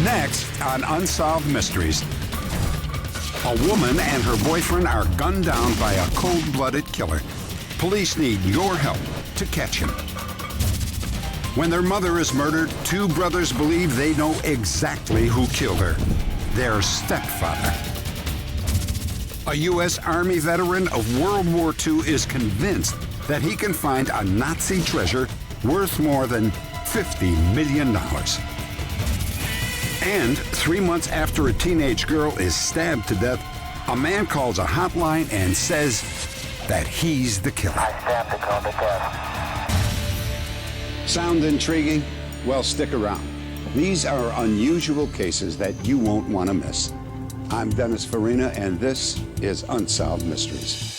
Next on Unsolved Mysteries, a woman and her boyfriend are gunned down by a cold-blooded killer. Police need your help to catch him. When their mother is murdered, two brothers believe they know exactly who killed her: their stepfather. A U.S. Army veteran of World War II is convinced that he can find a Nazi treasure worth more than $50 million. And 3 months after a teenage girl is stabbed to death, a man calls a hotline and says that he's the killer. I stabbed the girl to death. Sound intriguing? Well, stick around. These are unusual cases that you won't want to miss. I'm Dennis Farina, and this is Unsolved Mysteries.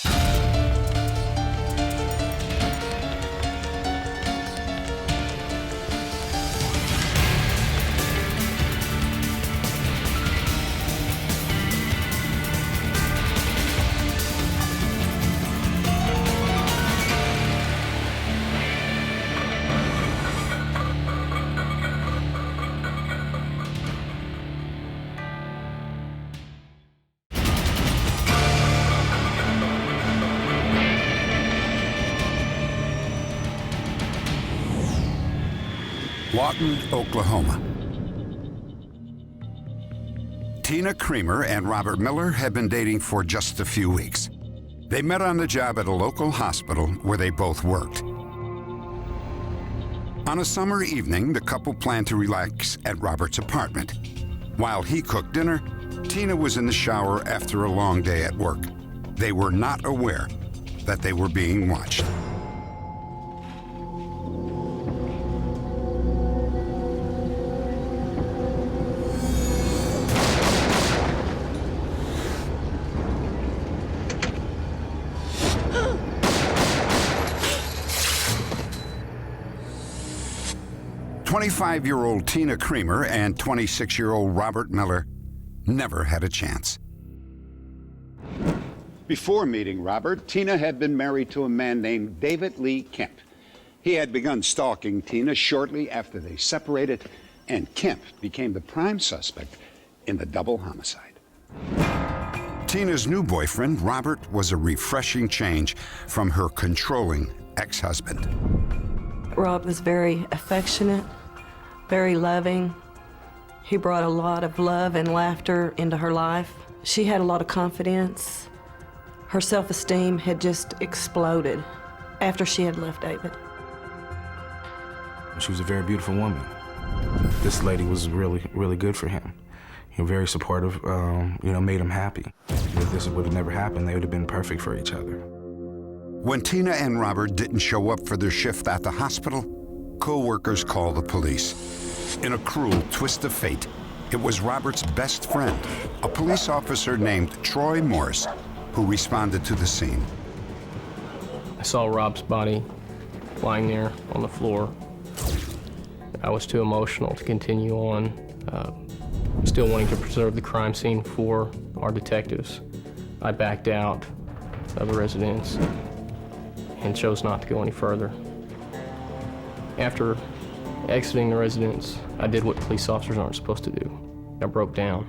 Lawton, Oklahoma. Tina Creamer and Robert Miller had been dating for just a few weeks. They met on the job at a local hospital where they both worked. On a summer evening, the couple planned to relax at Robert's apartment. While he cooked dinner, Tina was in the shower after a long day at work. They were not aware that they were being watched. "25-year-old Tina Creamer and 26-year-old Robert Miller never had a chance." Before meeting Robert, Tina had been married to a man named David Lee Kemp. He had begun stalking Tina shortly after they separated, and Kemp became the prime suspect in the double homicide. Tina's new boyfriend, Robert, was a refreshing change from her controlling ex-husband. Rob was very affectionate, very loving. He brought a lot of love and laughter into her life. She had a lot of confidence. Her self-esteem had just exploded after she had left David. She was a very beautiful woman. This lady was really, really good for him. Very supportive, made him happy. If this would have never happened, they would have been perfect for each other. When Tina and Robert didn't show up for their shift at the hospital, co-workers called the police. In a cruel twist of fate, it was Robert's best friend, a police officer named Troy Morris, who responded to the scene. I saw Rob's body lying there on the floor. I was too emotional to continue on, still wanting to preserve the crime scene for our detectives. I backed out of the residence and chose not to go any further. After exiting the residence, I did what police officers aren't supposed to do. I broke down.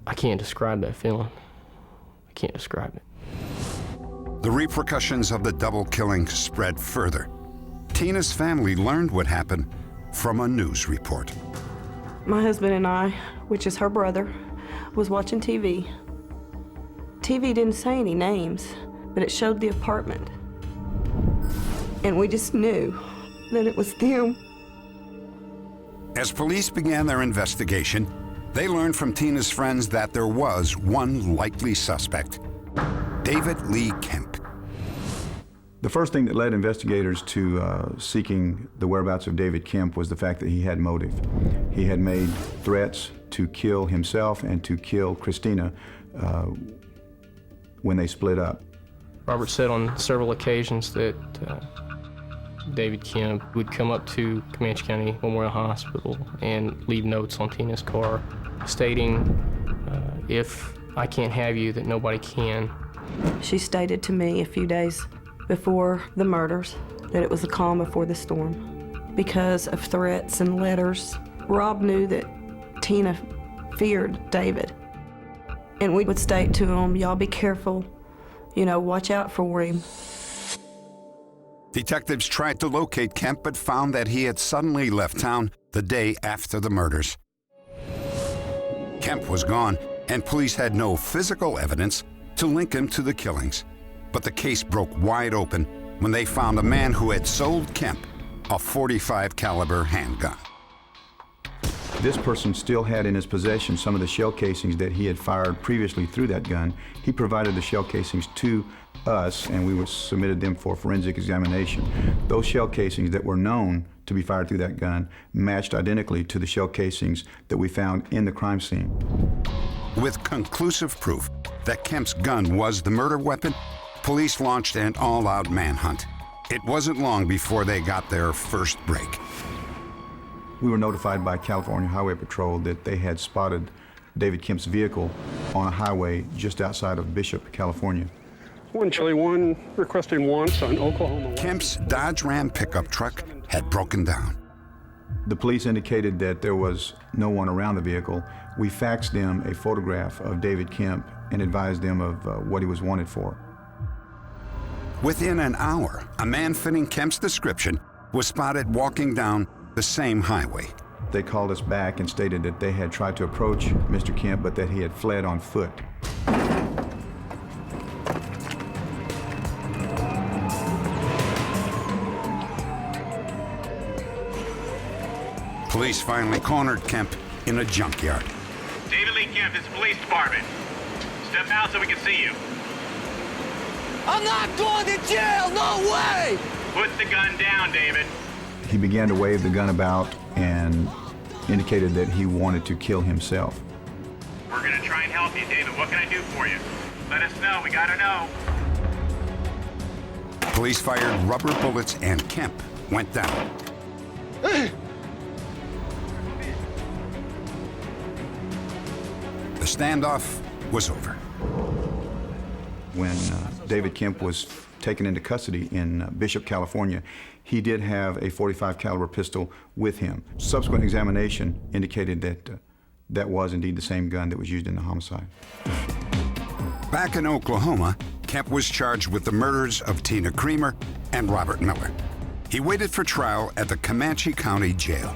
I can't describe that feeling. I can't describe it. The repercussions of the double killing spread further. Tina's family learned what happened from a news report. My husband and I, which is her brother, was watching TV. TV didn't say any names, but it showed the apartment. And we just knew that it was them. As police began their investigation, they learned from Tina's friends that there was one likely suspect: David Lee Kemp. The first thing that led investigators to seeking the whereabouts of David Kemp was the fact that he had motive. He had made threats to kill himself and to kill Christina when they split up. Robert said on several occasions that David Kemp would come up to Comanche County Memorial Hospital and leave notes on Tina's car stating, if I can't have you, that nobody can. She stated to me a few days before the murders that it was the calm before the storm. because of threats and letters. Rob knew that Tina feared David. And we would state to him, y'all be careful, watch out for him. Detectives tried to locate Kemp but found that he had suddenly left town the day after the murders. Kemp was gone, and police had no physical evidence to link him to the killings. But the case broke wide open when they found a man who had sold Kemp a .45 caliber handgun. This person still had in his possession some of the shell casings that he had fired previously through that gun. He provided the shell casings to us, and we submitted them for forensic examination. Those shell casings that were known to be fired through that gun matched identically to the shell casings that we found in the crime scene. With conclusive proof that Kemp's gun was the murder weapon, police launched an all-out manhunt. It wasn't long before they got their first break. We were notified by California Highway Patrol that they had spotted David Kemp's vehicle on a highway just outside of Bishop, California. 1 Charlie 1 requesting wants on Oklahoma. Kemp's Dodge Ram pickup truck had broken down. The police indicated that there was no one around the vehicle. We faxed them a photograph of David Kemp and advised them of what he was wanted for. Within an hour, a man fitting Kemp's description was spotted walking down the same highway. They called us back and stated that they had tried to approach Mr. Kemp, but that he had fled on foot. Police finally cornered Kemp in a junkyard. David Lee Kemp, this is the police department. Step out so we can see you. I'm not going to jail, no way! Put the gun down, David. He began to wave the gun about and indicated that he wanted to kill himself. We're gonna try and help you, David. What can I do for you? Let us know, we gotta know. Police fired rubber bullets and Kemp went down. The standoff was over. When David Kemp was taken into custody in Bishop, California, he did have a .45 caliber pistol with him. Subsequent examination indicated that that was indeed the same gun that was used in the homicide. Back in Oklahoma, Kemp was charged with the murders of Tina Creamer and Robert Miller. He waited for trial at the Comanche County Jail.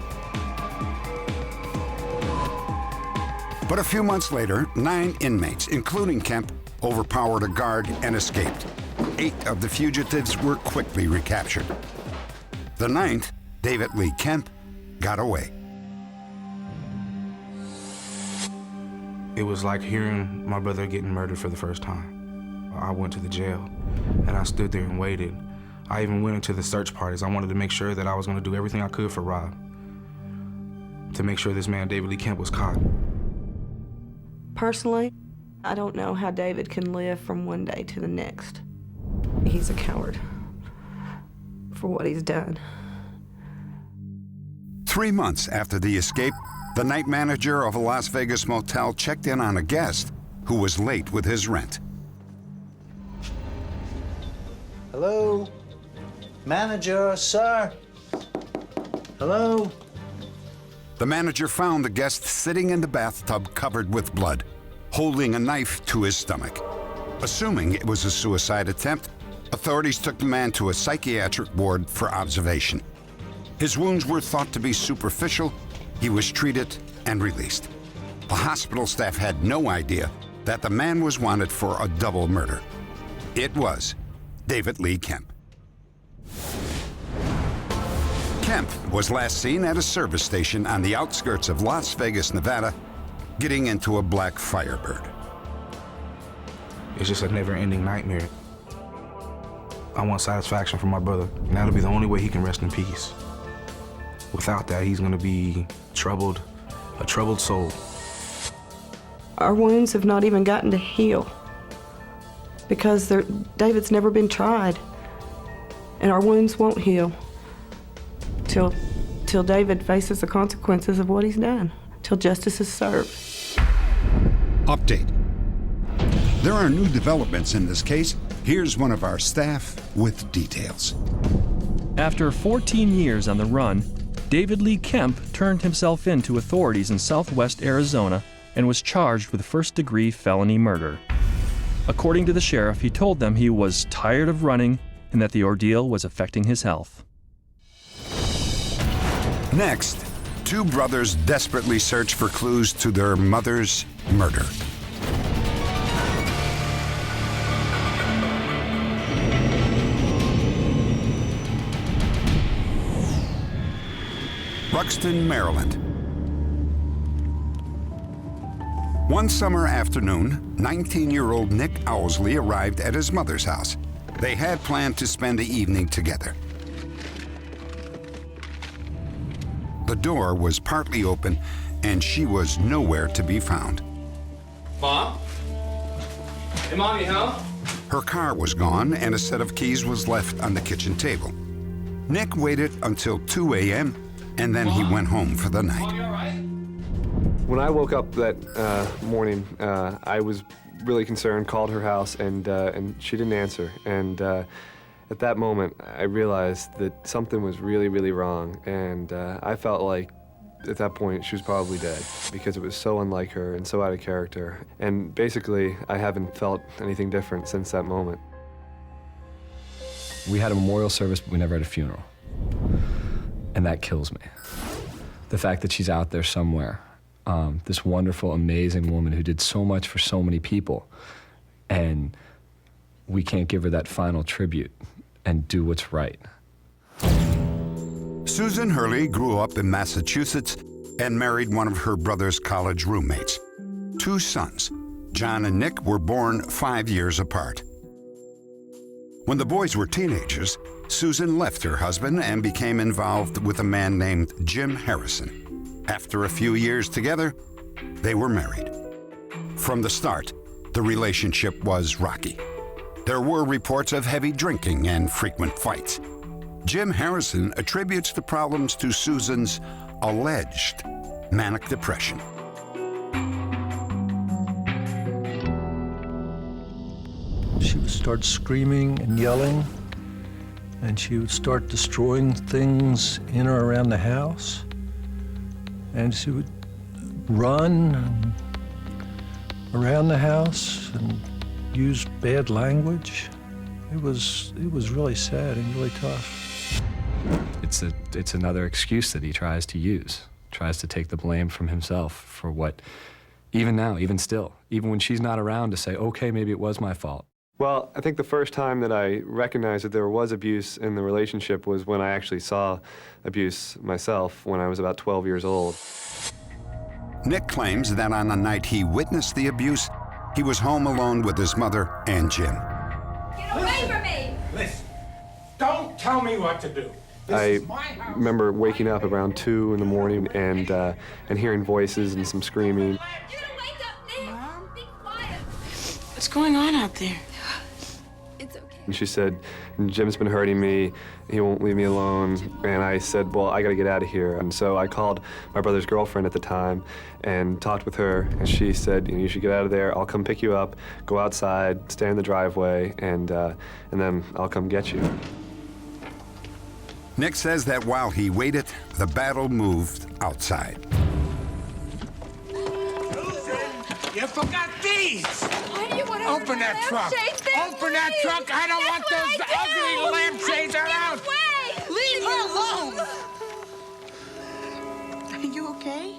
But a few months later, 9 inmates, including Kemp, overpowered a guard and escaped. 8 of the fugitives were quickly recaptured. The 9th, David Lee Kemp, got away. It was like hearing my brother getting murdered for the first time. I went to the jail, and I stood there and waited. I even went into the search parties. I wanted to make sure that I was going to do everything I could for Rob, to make sure this man, David Lee Kemp, was caught. Personally, I don't know how David can live from one day to the next. He's a coward for what he's done. 3 months after the escape, the night manager of a Las Vegas motel checked in on a guest who was late with his rent. Hello? Manager, sir? Hello? The manager found the guest sitting in the bathtub covered with blood, holding a knife to his stomach. Assuming it was a suicide attempt, authorities took the man to a psychiatric ward for observation. His wounds were thought to be superficial. He was treated and released. The hospital staff had no idea that the man was wanted for a double murder. It was David Lee Kemp. Kemp was last seen at a service station on the outskirts of Las Vegas, Nevada, getting into a black Firebird. It's just a never-ending nightmare. I want satisfaction from my brother, and that'll be the only way he can rest in peace. Without that, he's gonna be troubled, a troubled soul. Our wounds have not even gotten to heal because David's never been tried, and our wounds won't heal till David faces the consequences of what he's done, till justice is served. Update. There are new developments in this case. Here's one of our staff with details. After 14 years on the run, David Lee Kemp turned himself in to authorities in southwest Arizona and was charged with first-degree felony murder. According to the sheriff, he told them he was tired of running and that the ordeal was affecting his health. Next, two brothers desperately search for clues to their mother's murder. Buxton, Maryland. One summer afternoon, 19-year-old Nick Owsley arrived at his mother's house. They had planned to spend the evening together. The door was partly open, and she was nowhere to be found. Mom? Hey, Mom, you home? Her car was gone, and a set of keys was left on the kitchen table. Nick waited until 2 a.m., and then he went home for the night. Mom, you all right? When I woke up that morning, I was really concerned, called her house, and she didn't answer. And at that moment, I realized that something was really, really wrong. And I felt like, at that point, she was probably dead, because it was so unlike her and so out of character. And basically, I haven't felt anything different since that moment. We had a memorial service, but we never had a funeral. And that kills me. The fact that she's out there somewhere, this wonderful, amazing woman who did so much for so many people, and we can't give her that final tribute and do what's right. Susan Hurley grew up in Massachusetts and married one of her brother's college roommates. Two sons, John and Nick, were born 5 years apart. When the boys were teenagers, Susan left her husband and became involved with a man named Jim Harrison. After a few years together, they were married. From the start, the relationship was rocky. There were reports of heavy drinking and frequent fights. Jim Harrison attributes the problems to Susan's alleged manic depression. She would start screaming and yelling, and she would start destroying things in or around the house. And she would run around the house and use bad language. It was really sad and really tough. It's another excuse that he tries to use, tries to take the blame from himself for what, even now, even still, even when she's not around, to say, okay, maybe it was my fault. Well, I think the first time that I recognized that there was abuse in the relationship was when I actually saw abuse myself when I was about 12 years old. Nick claims that on the night he witnessed the abuse, he was home alone with his mother and Jim. Get away from me! Listen, don't tell me what to do. I remember waking up around 2 in the morning and hearing voices and some screaming. What's going on out there? It's okay. And she said, Jim's been hurting me, he won't leave me alone. And I said, well, I gotta get out of here. And so I called my brother's girlfriend at the time and talked with her, and she said, you should get out of there, I'll come pick you up, go outside, stand in the driveway, and then I'll come get you. Nick says that while he waited, the battle moved outside. You forgot these! Why do you want to Open that truck! Open that truck! I don't want those ugly lampshades around! Leave her alone! Are you okay?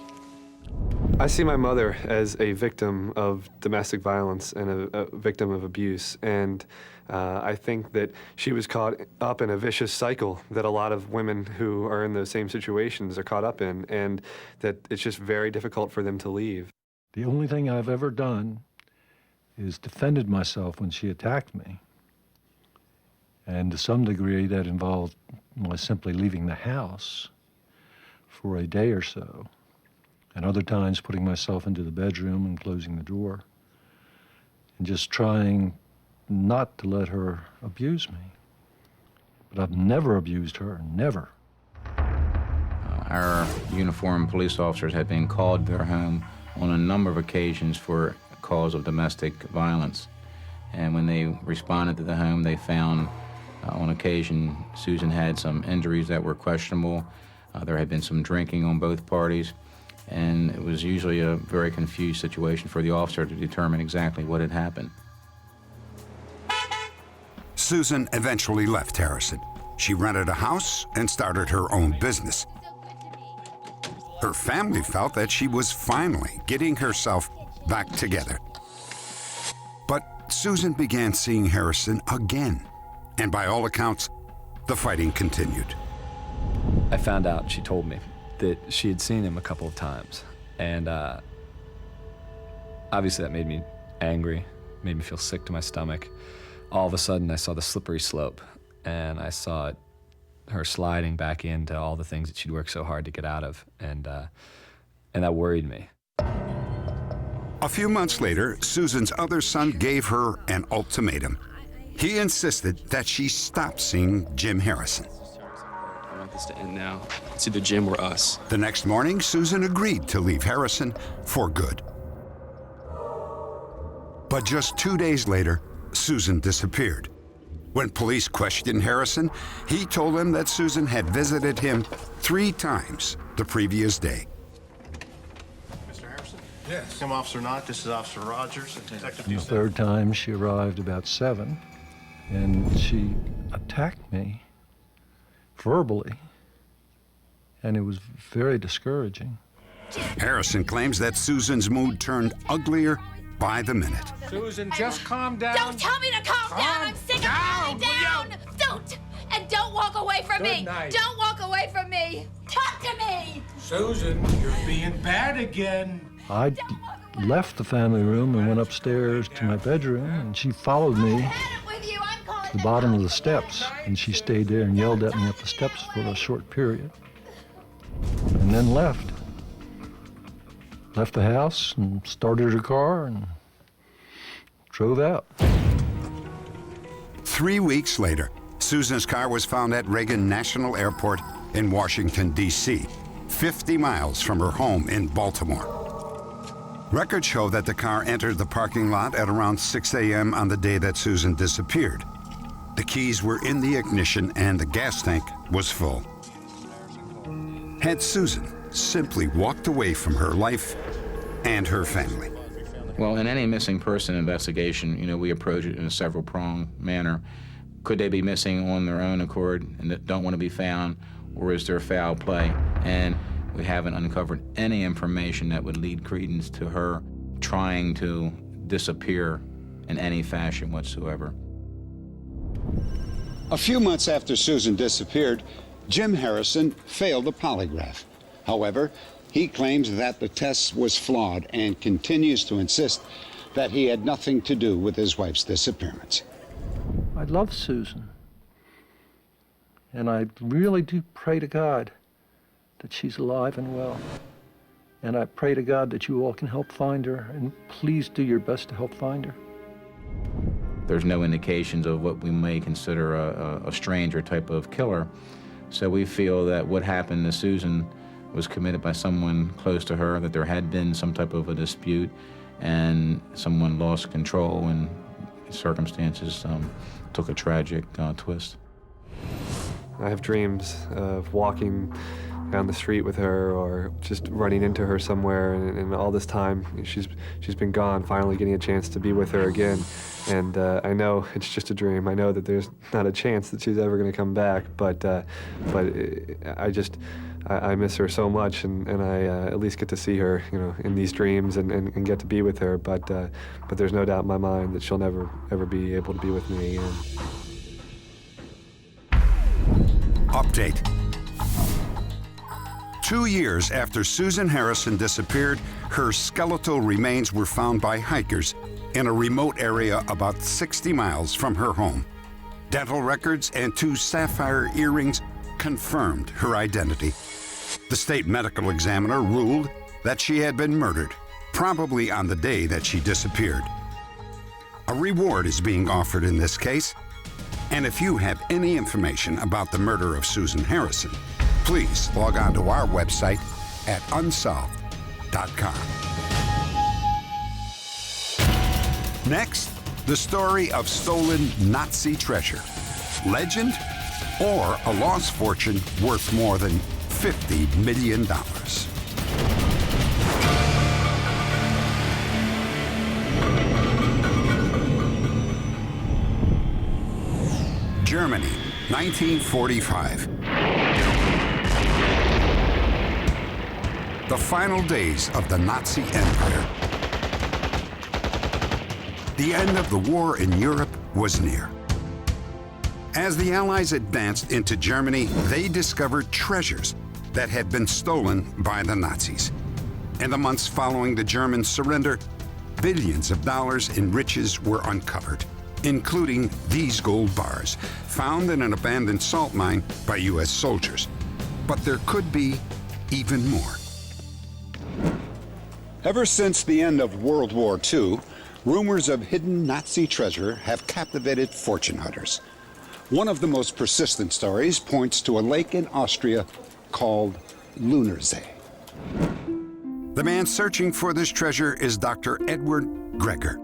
I see my mother as a victim of domestic violence and a victim of abuse, and I think that she was caught up in a vicious cycle that a lot of women who are in those same situations are caught up in, and that it's just very difficult for them to leave. The only thing I've ever done is defended myself when she attacked me. And to some degree that involved my simply leaving the house for a day or so, and other times putting myself into the bedroom and closing the door, and just trying not to let her abuse me. But I've never abused her, never. Our uniformed police officers had been called to their home on a number of occasions for a cause of domestic violence. And when they responded to the home, they found On occasion, Susan had some injuries that were questionable. There had been some drinking on both parties, and it was usually a very confused situation for the officer to determine exactly what had happened. Susan eventually left Harrison. She rented a house and started her own business. Her family felt that she was finally getting herself back together. But Susan began seeing Harrison again, and by all accounts, the fighting continued. I found out, she told me, that she had seen him a couple of times. And obviously that made me angry, made me feel sick to my stomach. All of a sudden, I saw the slippery slope, and I saw her sliding back into all the things that she'd worked so hard to get out of, and that worried me. A few months later, Susan's other son gave her an ultimatum. He insisted that she stop seeing Jim Harrison. I want this to end now. It's either Jim or us. The next morning, Susan agreed to leave Harrison for good. But just 2 days later, Susan disappeared. When police questioned Harrison, he told them that Susan had visited him 3 times the previous day. Mr. Harrison? Yes. I'm Officer Knott. This is Officer Rogers. The third time, she arrived about 7, and she attacked me verbally, and it was very discouraging. Harrison claims that Susan's mood turned uglier by the minute. Susan, just calm down. Don't tell me to calm down. I'm sick of calming down. Don't. And don't walk away from me. Night. Don't walk away from me. Talk to me. Susan, you're being bad again. I left the family room and went upstairs to my bedroom, and she followed me to the bottom of the steps, and she stayed there and yelled at me up the steps for a short period, and then left. Left the house and started her car and drove out. 3 weeks later, Susan's car was found at Reagan National Airport in Washington, D.C., 50 miles from her home in Baltimore. Records show that the car entered the parking lot at around 6 a.m. on the day that Susan disappeared. The keys were in the ignition and the gas tank was full. Had Susan simply walked away from her life and her family? Well, in any missing person investigation, we approach it in a several-pronged manner. Could they be missing on their own accord and that don't want to be found, or is there foul play? And we haven't uncovered any information that would lead credence to her trying to disappear in any fashion whatsoever. A few months after Susan disappeared, Jim Harrison failed a polygraph. However, he claims that the test was flawed and continues to insist that he had nothing to do with his wife's disappearance. I love Susan, and I really do pray to God that she's alive and well. And I pray to God that you all can help find her, and please do your best to help find her. There's no indications of what we may consider a stranger type of killer. So we feel that what happened to Susan was committed by someone close to her, that there had been some type of a dispute, and someone lost control, and circumstances took a tragic twist. I have dreams of walking down the street with her, or just running into her somewhere, and all this time she's been gone, finally getting a chance to be with her again. And I know it's just a dream. I know that there's not a chance that she's ever going to come back, but I miss her so much, and I at least get to see her, in these dreams and get to be with her. But there's no doubt in my mind that she'll never ever be able to be with me again. Update. 2 years after Susan Harrison disappeared, her skeletal remains were found by hikers in a remote area about 60 miles from her home. Dental records and 2 sapphire earrings confirmed her identity. The state medical examiner ruled that she had been murdered, probably on the day that she disappeared. A reward is being offered in this case, and if you have any information about the murder of Susan Harrison, please log on to our website at unsolved.com. Next, the story of stolen Nazi treasure. Legend or a lost fortune worth more than $50 million? Germany, 1945. The final days of the Nazi Empire. The end of the war in Europe was near. As the Allies advanced into Germany, they discovered treasures that had been stolen by the Nazis. In the months following the German surrender, billions of dollars in riches were uncovered, including these gold bars, found in an abandoned salt mine by U.S. soldiers. But there could be even more. Ever since the end of World War II, rumors of hidden Nazi treasure have captivated fortune hunters. One of the most persistent stories points to a lake in Austria called Lunarsee. The man searching for this treasure is Dr. Edward Greger.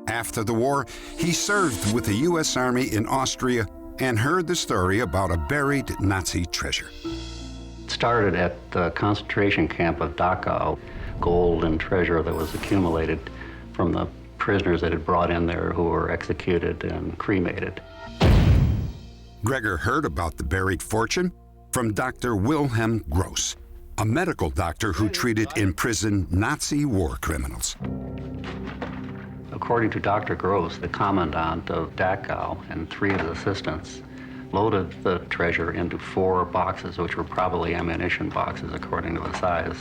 After the war, he served with the U.S. Army in Austria and heard the story about a buried Nazi treasure. It started at the concentration camp of Dachau. Gold and treasure that was accumulated from the prisoners that had brought in there who were executed and cremated. Greger heard about the buried fortune from Dr. Wilhelm Gross, a medical doctor who treated in prison Nazi war criminals. According to Dr. Gross, the commandant of Dachau and 3 of his assistants loaded the treasure into 4 boxes, which were probably ammunition boxes according to the size.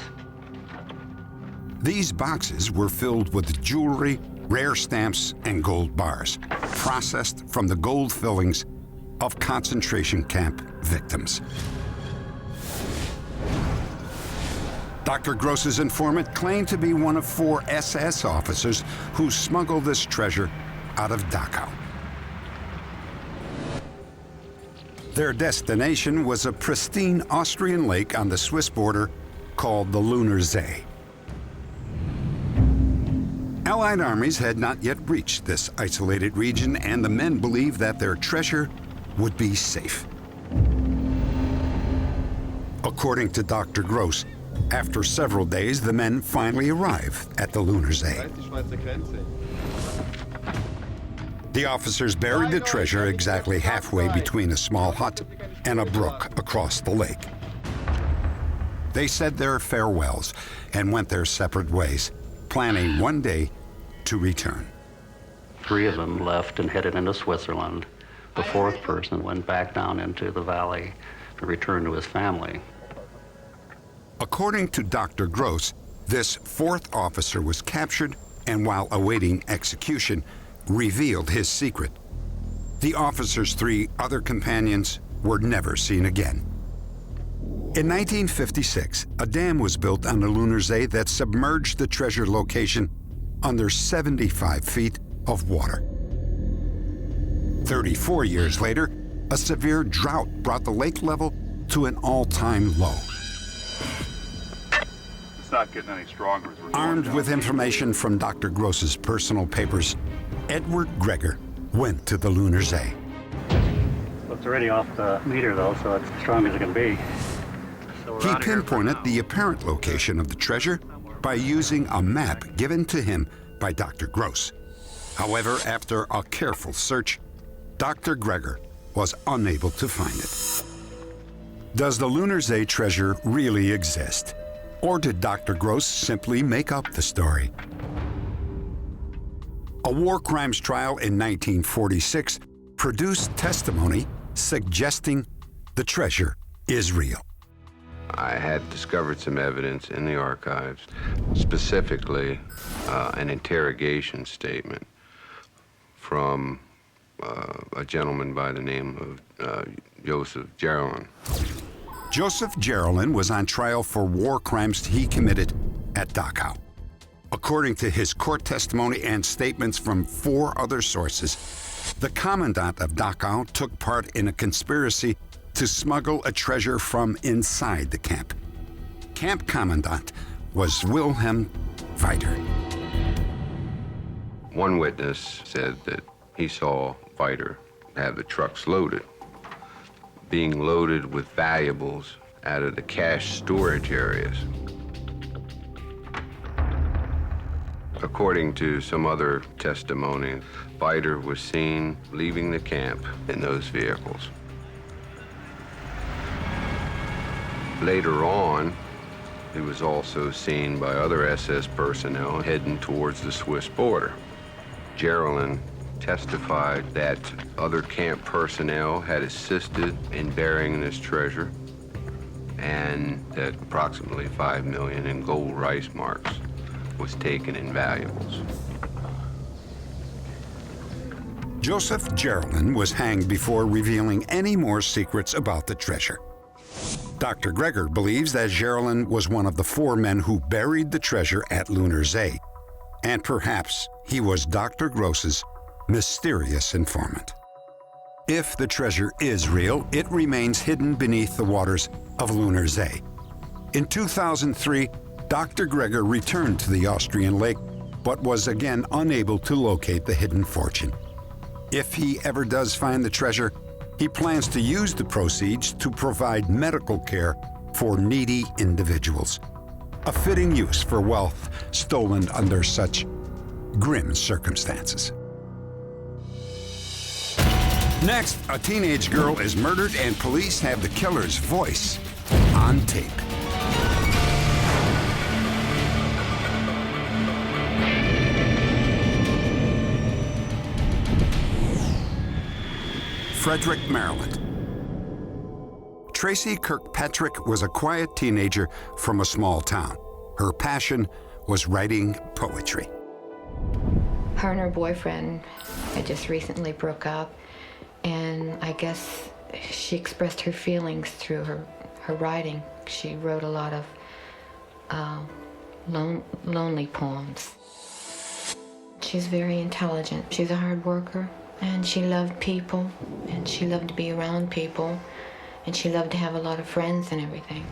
These boxes were filled with jewelry, rare stamps, and gold bars, processed from the gold fillings of concentration camp victims. Dr. Gross's informant claimed to be one of 4 SS officers who smuggled this treasure out of Dachau. Their destination was a pristine Austrian lake on the Swiss border called the Lunarsee. Allied armies had not yet reached this isolated region, and the men believed that their treasure would be safe. According to Dr. Gross, after several days, the men finally arrived at the Lunarsee. The officers buried the treasure exactly halfway between a small hut and a brook across the lake. They said their farewells and went their separate ways, planning one day to return. 3 of them left and headed into Switzerland. The 4th person went back down into the valley to return to his family. According to Dr. Gross, this 4th officer was captured and, while awaiting execution, revealed his secret. The officer's 3 other companions were never seen again. In 1956, a dam was built on the Lunarsee that submerged the treasure location under 75 feet of water. 34 years later, a severe drought brought the lake level to an all-time low. It's not getting any stronger. Armed with information from Dr. Gross's personal papers, Edward Greger went to the Lunarsee. It's already off the meter, though, so it's as strong as it can be. He pinpointed the apparent location of the treasure by using a map given to him by Dr. Gross. However, after a careful search, Dr. Greger was unable to find it. Does the Lunarsee treasure really exist? Or did Dr. Gross simply make up the story? A war crimes trial in 1946 produced testimony suggesting the treasure is real. I had discovered some evidence in the archives, specifically an interrogation statement from a gentleman by the name of Joseph Gerlin. Joseph Gerlin was on trial for war crimes he committed at Dachau. According to his court testimony and statements from 4 other sources, the commandant of Dachau took part in a conspiracy to smuggle a treasure from inside the camp. Camp commandant was Wilhelm Weiter. One witness said that he saw Weiter have the trucks loaded being loaded with valuables out of the cash storage areas. According to some other testimony, Viter was seen leaving the camp in those vehicles. Later on, he was also seen by other SS personnel heading towards the Swiss border. Geraldine testified that other camp personnel had assisted in burying this treasure, and that approximately $5 million in gold rice marks was taken in valuables. Joseph Geraldine was hanged before revealing any more secrets about the treasure. Dr. Greger believes that Geraldine was one of the 4 men who buried the treasure at Lunar Zee, and perhaps he was Dr. Gross's mysterious informant. If the treasure is real, it remains hidden beneath the waters of Lunar Zee. In 2003, Dr. Greger returned to the Austrian lake, but was again unable to locate the hidden fortune. If he ever does find the treasure, he plans to use the proceeds to provide medical care for needy individuals. A fitting use for wealth stolen under such grim circumstances. Next, a teenage girl is murdered and police have the killer's voice on tape. Frederick, Maryland. Tracy Kirkpatrick was a quiet teenager from a small town. Her passion was writing poetry. Her and her boyfriend had just recently broke up, and I guess she expressed her feelings through her writing. She wrote a lot of lonely poems. She's very intelligent. She's a hard worker, and she loved people, and she loved to be around people, and she loved to have a lot of friends and everything.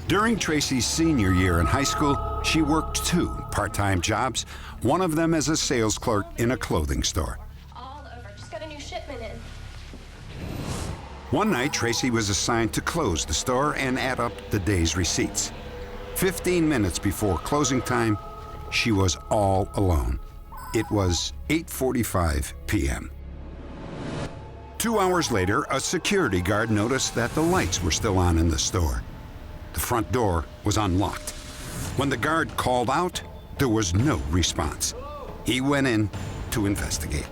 During Tracy's senior year in high school, she worked 2 part-time jobs, one of them as a sales clerk in a clothing store. All over. Just got a new shipment in. One night, Tracy was assigned to close the store and add up the day's receipts. 15 minutes before closing time, she was all alone. It was 8:45 p.m. 2 hours later, a security guard noticed that the lights were still on in the store. The front door was unlocked. When the guard called out, there was no response. He went in to investigate.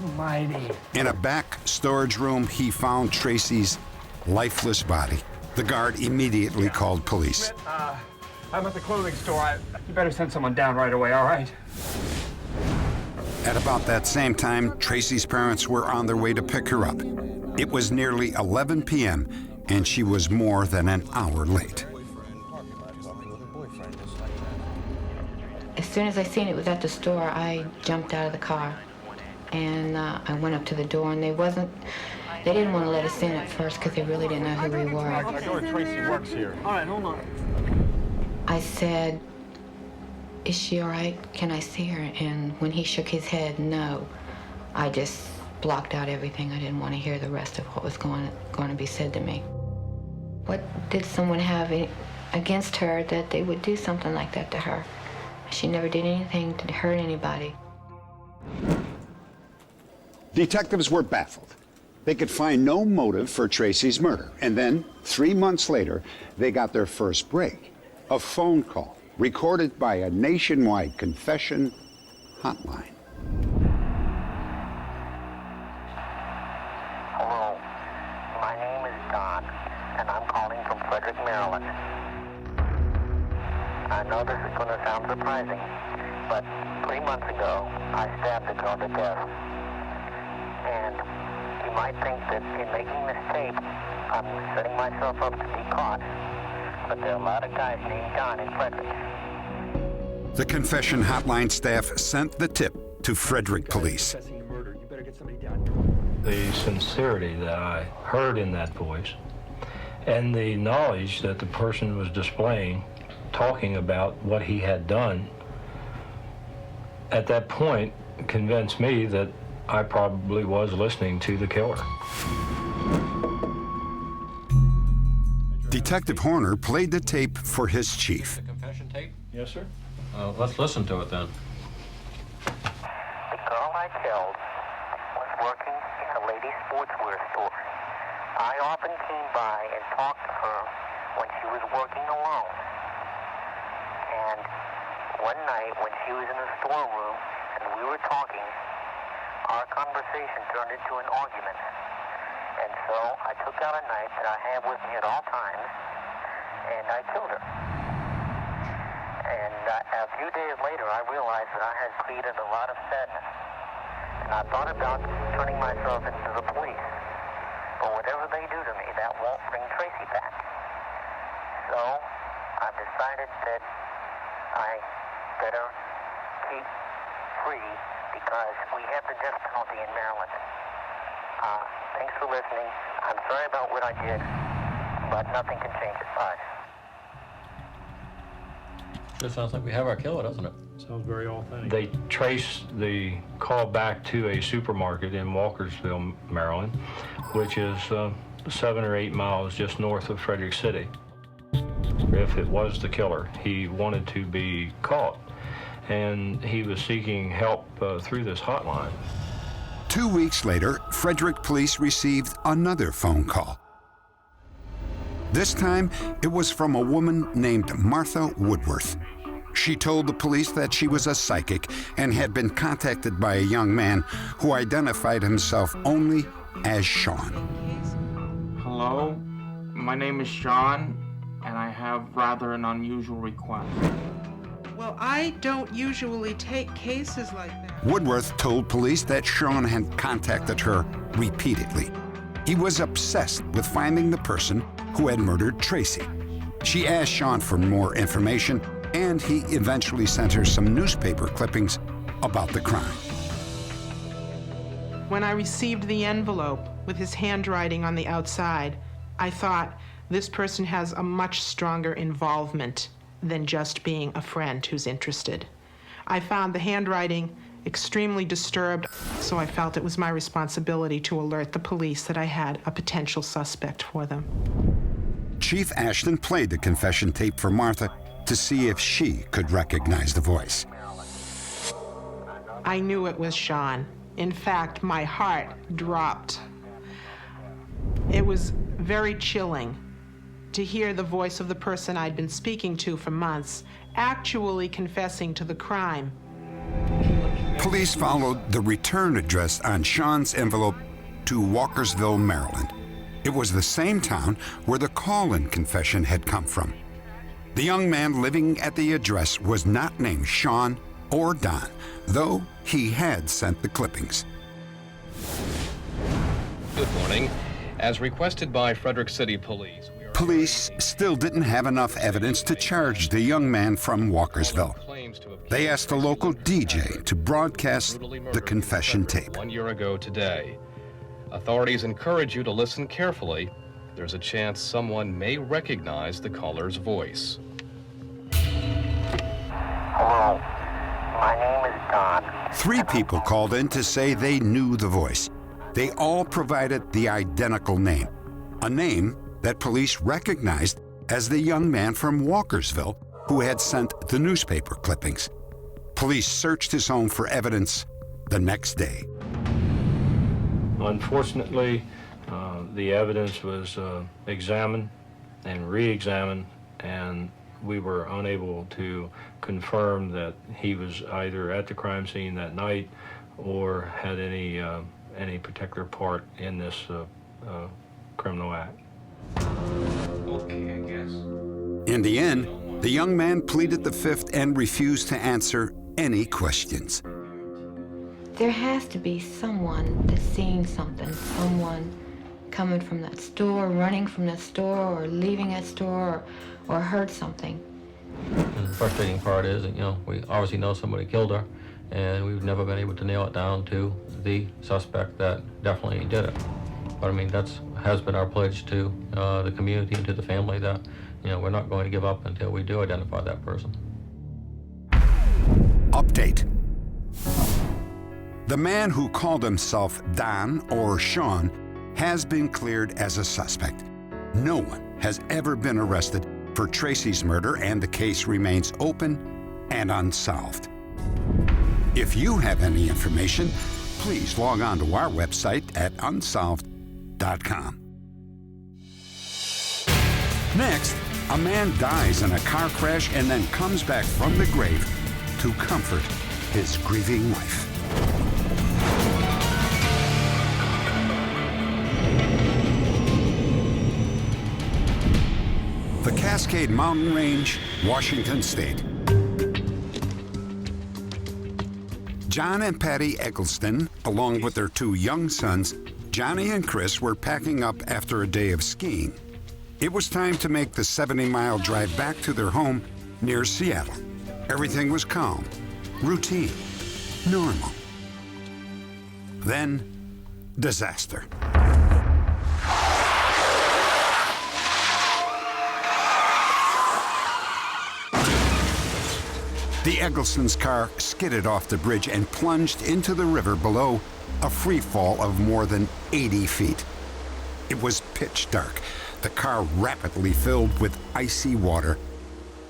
Almighty. In a back storage room, he found Tracy's lifeless body. The guard immediately called police. I'm at the clothing store. You better send someone down right away, all right? At about that same time, Tracy's parents were on their way to pick her up. It was nearly 11 p.m., and she was more than an hour late. As soon as I seen it was at the store, I jumped out of the car, and I went up to the door, and they didn't want to let us in at first because they really didn't know who we were. I know Tracy works here. All right, hold on. I said, "Is she all right? Can I see her?" And when he shook his head, no, I just blocked out everything. I didn't want to hear the rest of what was going to be said to me. What did someone have against her that they would do something like that to her? She never did anything to hurt anybody. Detectives were baffled. They could find no motive for Tracy's murder. And then, 3 months later, they got their first break. A phone call recorded by a nationwide confession hotline. Hello, my name is Don, and I'm calling from Frederick, Maryland. I know this is going to sound surprising, but 3 months ago, I stabbed a girl to death. And you might think that in making this tape, I'm setting myself up to be caught. But there are a lot of guys named Don in Frederick. The confession hotline staff sent the tip to Frederick police. The sincerity that I heard in that voice And the knowledge that the person was displaying, talking about what he had done, at that point convinced me that I probably was listening to the killer. Detective Horner played the tape for his chief. Confession tape? Yes, sir. Let's listen to it then. The girl I killed was working in a ladies' sportswear store. I often came by and talked to her when she was working alone. And one night when she was in the storeroom and we were talking, our conversation turned into an argument. And so I took out a knife that I have with me at all times and I killed her. And a few days later I realized that I had created a lot of sadness. And I thought about turning myself into the police. But whatever they do to me, that won't bring Tracy back. So I've decided that I better keep free because we have the death penalty in Maryland. Thanks for listening. I'm sorry about what I did, but nothing can change it. Bye. Sure sounds like we have our killer, doesn't it? Sounds very authentic. They traced the call back to a supermarket in Walkersville, Maryland, which is 7 or 8 miles just north of Frederick City. If it was the killer, he wanted to be caught, and he was seeking help through this hotline. 2 weeks later, Frederick police received another phone call. This time, it was from a woman named Martha Woodworth. She told the police that she was a psychic and had been contacted by a young man who identified himself only as Sean. Hello, my name is Sean, and I have rather an unusual request. Well, I don't usually take cases like that. Woodworth told police that Sean had contacted her repeatedly. He was obsessed with finding the person who had murdered Tracy. She asked Sean for more information, and he eventually sent her some newspaper clippings about the crime. When I received the envelope with his handwriting on the outside, I thought this person has a much stronger involvement than just being a friend who's interested. I found the handwriting extremely disturbed, so I felt it was my responsibility to alert the police that I had a potential suspect for them. Chief Ashton played the confession tape for Martha to see if she could recognize the voice. I knew it was Sean. In fact, my heart dropped. It was very chilling to hear the voice of the person I'd been speaking to for months actually confessing to the crime. Police followed the return address on Sean's envelope to Walkersville, Maryland. It was the same town where the call-in confession had come from. The young man living at the address was not named Sean or Don, though he had sent the clippings. Good morning. As requested by Frederick City Police, Police still didn't have enough evidence to charge the young man from Walkersville. They asked a local DJ to broadcast the confession tape. 1 year ago today. Authorities encourage you to listen carefully. There's a chance someone may recognize the caller's voice. Hello, my name is Don. 3 people called in to say they knew the voice. They all provided the identical name, a name that police recognized as the young man from Walkersville who had sent the newspaper clippings. Police searched his home for evidence the next day. Unfortunately, the evidence was examined and re-examined, and we were unable to confirm that he was either at the crime scene that night or had any particular part in this criminal act. Okay, I guess. In the end, the young man pleaded the fifth and refused to answer any questions. There has to be someone that's seeing something, someone coming from that store, running from that store, or leaving that store, or heard something. And the frustrating part is that, we obviously know somebody killed her, and we've never been able to nail it down to the suspect that definitely did it. But I mean, has been our pledge to the community and to the family that, we're not going to give up until we do identify that person. Update. The man who called himself Don or Sean has been cleared as a suspect. No one has ever been arrested for Tracy's murder, and the case remains open and unsolved. If you have any information, please log on to our website at unsolved.com. Next, a man dies in a car crash and then comes back from the grave to comfort his grieving wife. The Cascade Mountain Range, Washington State. John and Patty Eggleston, along with their 2 young sons, Johnny and Chris, were packing up after a day of skiing. It was time to make the 70-mile drive back to their home near Seattle. Everything was calm, routine, normal. Then, disaster. The Eggleston's car skidded off the bridge and plunged into the river below, a free fall of more than 80 feet. It was pitch dark. The car rapidly filled with icy water.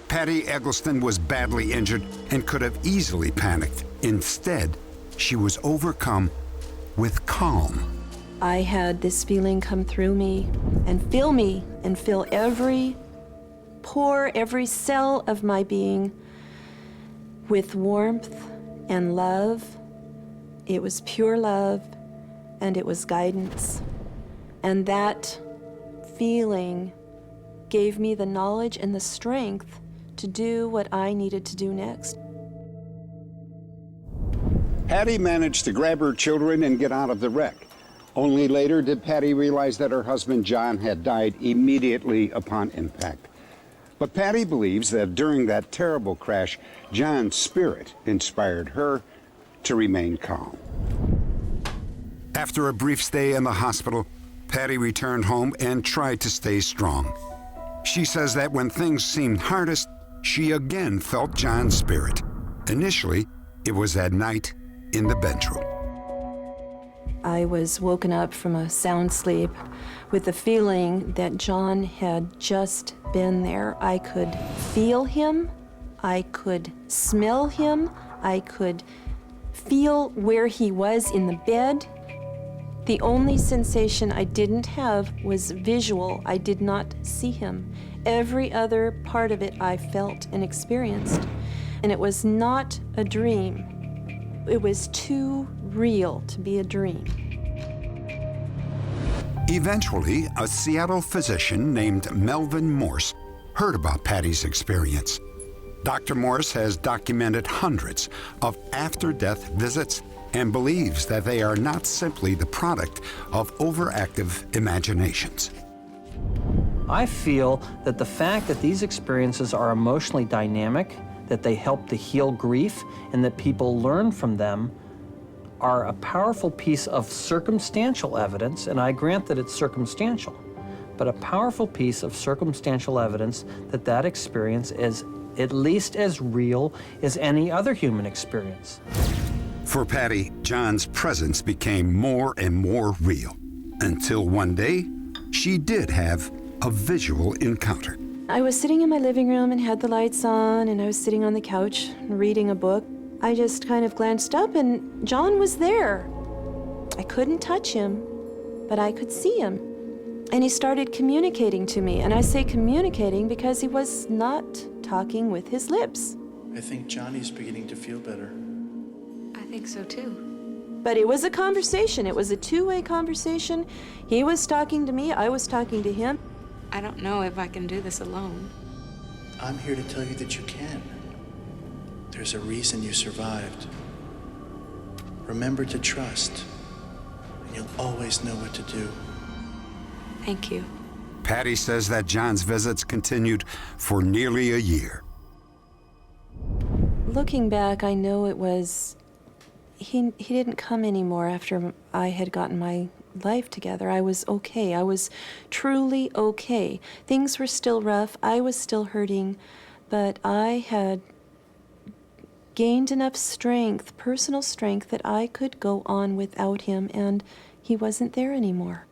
Patty Eggleston was badly injured and could have easily panicked. Instead, she was overcome with calm. I had this feeling come through me and fill every pore, every cell of my being with warmth and love. It was pure love, and it was guidance. And that feeling gave me the knowledge and the strength to do what I needed to do next. Patty managed to grab her children and get out of the wreck. Only later did Patty realize that her husband John had died immediately upon impact. But Patty believes that during that terrible crash, John's spirit inspired her to remain calm. After a brief stay in the hospital, Patty returned home and tried to stay strong. She says that when things seemed hardest, she again felt John's spirit. Initially, it was at night in the bedroom. I was woken up from a sound sleep with the feeling that John had just been there. I could feel him, I could smell him, I could feel where he was in the bed. The only sensation I didn't have was visual. I did not see him. Every other part of it I felt and experienced. And it was not a dream. It was too real to be a dream. Eventually, a Seattle physician named Melvin Morse heard about Patty's experience. Dr. Morse has documented hundreds of after-death visits and believes that they are not simply the product of overactive imaginations. I feel that the fact that these experiences are emotionally dynamic, that they help to heal grief, and that people learn from them are a powerful piece of circumstantial evidence, and I grant that it's circumstantial, but a powerful piece of circumstantial evidence that that experience is at least as real as any other human experience. For Patty, John's presence became more and more real, until one day, she did have a visual encounter. I was sitting in my living room and had the lights on, and I was sitting on the couch reading a book. I just kind of glanced up, and John was there. I couldn't touch him, but I could see him. And he started communicating to me, and I say communicating because he was not talking with his lips. I think Johnny's beginning to feel better. I think so too. But it was a conversation. It was a two-way conversation. He was talking to me, I was talking to him. I don't know if I can do this alone. I'm here to tell you that you can. There's a reason you survived. Remember to trust, and you'll always know what to do. Thank you. Patty says that John's visits continued for nearly a year. Looking back, I know it was, he didn't come anymore after I had gotten my life together. I was okay. I was truly okay. Things were still rough. I was still hurting, but I had gained enough strength, personal strength, that I could go on without him, and he wasn't there anymore.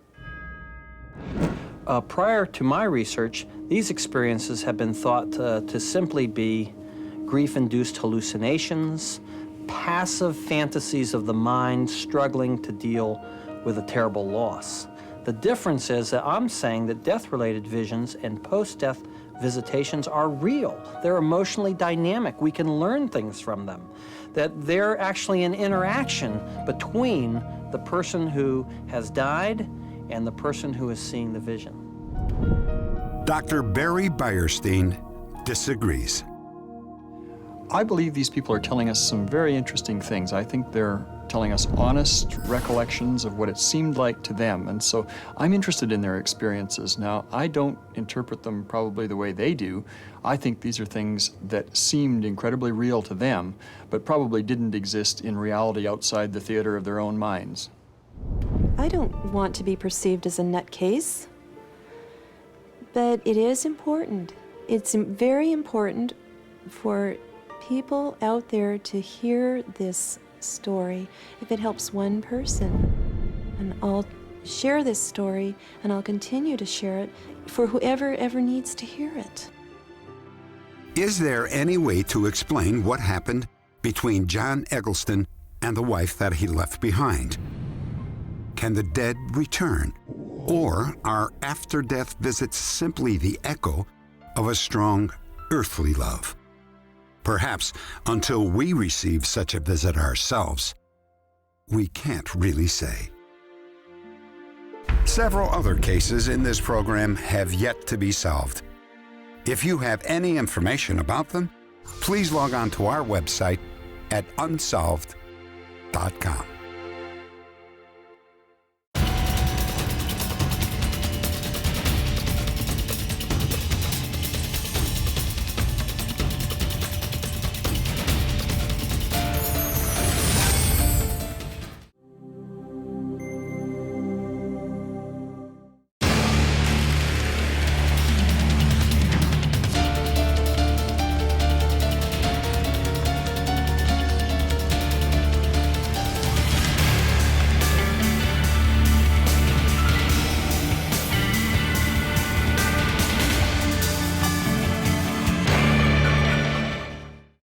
Prior to my research, these experiences have been thought to simply be grief-induced hallucinations, passive fantasies of the mind struggling to deal with a terrible loss. The difference is that I'm saying that death-related visions and post-death visitations are real. They're emotionally dynamic. We can learn things from them. That they're actually an interaction between the person who has died and the person who is seeing the vision. Dr. Barry Beierstein disagrees. I believe these people are telling us some very interesting things. I think they're telling us honest recollections of what it seemed like to them. And so I'm interested in their experiences. Now, I don't interpret them probably the way they do. I think these are things that seemed incredibly real to them, but probably didn't exist in reality outside the theater of their own minds. I don't want to be perceived as a nutcase, but it is important. It's very important for people out there to hear this story if it helps one person. And I'll share this story, and I'll continue to share it for whoever ever needs to hear it. Is there any way to explain what happened between John Eggleston and the wife that he left behind? Can the dead return? Or are after-death visits simply the echo of a strong earthly love? Perhaps until we receive such a visit ourselves, we can't really say. Several other cases in this program have yet to be solved. If you have any information about them, please log on to our website at unsolved.com.